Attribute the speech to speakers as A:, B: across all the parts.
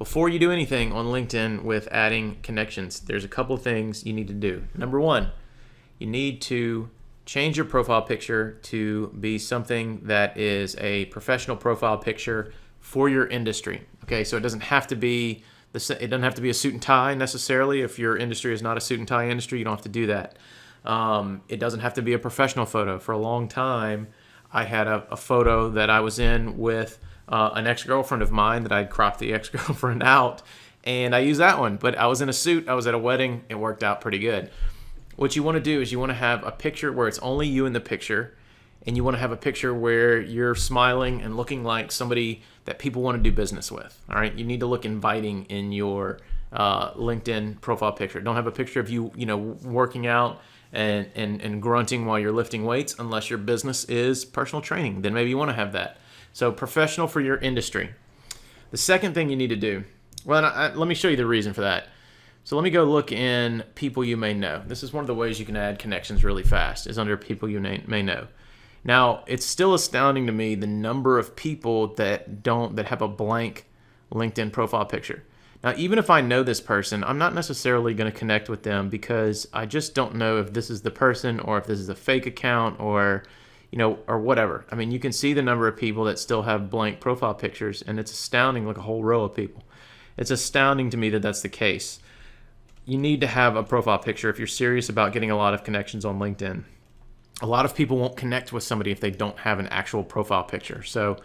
A: before you do anything on LinkedIn with adding connections, there's a couple things you need to do. Number one, you need to change your profile picture to be something that is a professional profile picture for your industry. Okay, so it doesn't have to be a suit and tie necessarily. If your industry is not a suit and tie industry, you don't have to do that. It doesn't have to be a professional photo. For a long time, I had a photo that I was in with an ex-girlfriend of mine that I'd cropped the ex-girlfriend out, and I used that one. But I was in a suit. I was at a wedding. It worked out pretty good. What you want to do is you want to have a picture where it's only you in the picture, and you want to have a picture where you're smiling and looking like somebody that people want to do business with. All right, you need to look inviting in your LinkedIn profile picture. Don't have a picture of you, working out and grunting while you're lifting weights, unless your business is personal training. Then maybe you want to have that. So professional for your industry. The second thing you need to do, let me show you the reason for that. So let me go look in people you may know. This is one of the ways you can add connections really fast, is under people you may know. Now, it's still astounding to me the number of people that have a blank LinkedIn profile picture. Now, even if I know this person, I'm not necessarily going to connect with them because I just don't know if this is the person or if this is a fake account or whatever. I mean, you can see the number of people that still have blank profile pictures, and it's astounding, like a whole row of people. It's astounding to me that that's the case. You need to have a profile picture if you're serious about getting a lot of connections on LinkedIn. A lot of people won't connect with somebody if they don't have an actual profile picture. So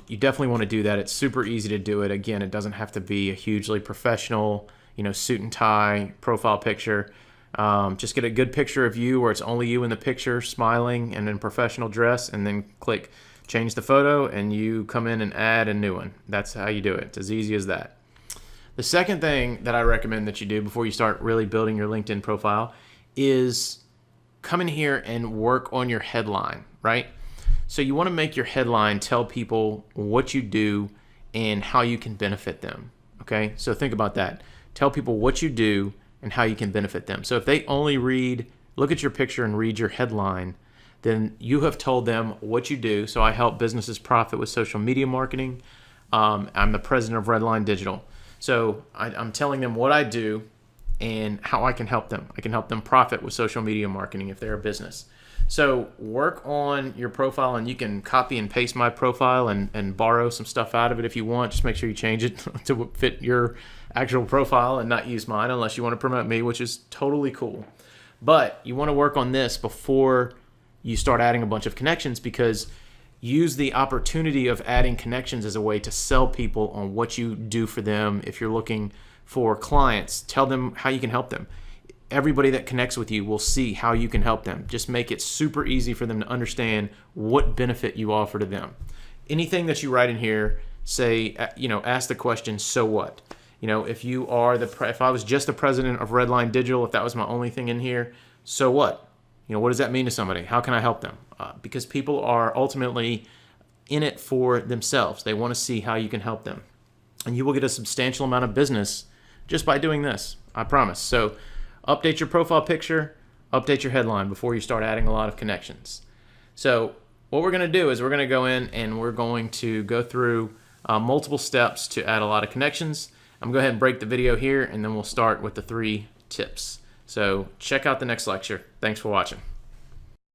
A: you definitely want to do that. It's super easy to do it. Again, it doesn't have to be a hugely professional, suit and tie profile picture. Just get a good picture of you where it's only you in the picture, smiling and in professional dress, and then click change the photo, and you come in and add a new one. That's how you do it. It's as easy as that. The second thing that I recommend that you do before you start really building your LinkedIn profile is come in here and work on your headline, right? So you want to make your headline tell people what you do and how you can benefit them, okay? So think about that. Tell people what you do and how you can benefit them. So if they only look at your picture and read your headline, then you have told them what you do. So I help businesses profit with social media marketing. I'm the president of Redline Digital. So I'm telling them what I do and how I can help them. I can help them profit with social media marketing if they're a business. So work on your profile, and you can copy and paste my profile and borrow some stuff out of it if you want. Just make sure you change it to fit your actual profile and not use mine unless you want to promote me, which is totally cool. But you want to work on this before you start adding a bunch of connections, because use the opportunity of adding connections as a way to sell people on what you do for them. If you're looking for clients, tell them how you can help them. Everybody that connects with you will see how you can help them. Just make it super easy for them to understand what benefit you offer to them. Anything that you write in here, say, ask the question, so what? If I was just the president of Redline Digital, if that was my only thing in here, so what? What does that mean to somebody? How can I help them? Because people are ultimately in it for themselves. They want to see how you can help them. And you will get a substantial amount of business just by doing this, I promise. So update your profile picture, update your headline before you start adding a lot of connections. So what we're going to do is we're going to go in and we're going to go through multiple steps to add a lot of connections. I'm going to go ahead and break the video here, and then we'll start with the 3 tips. So check out the next lecture. Thanks for watching.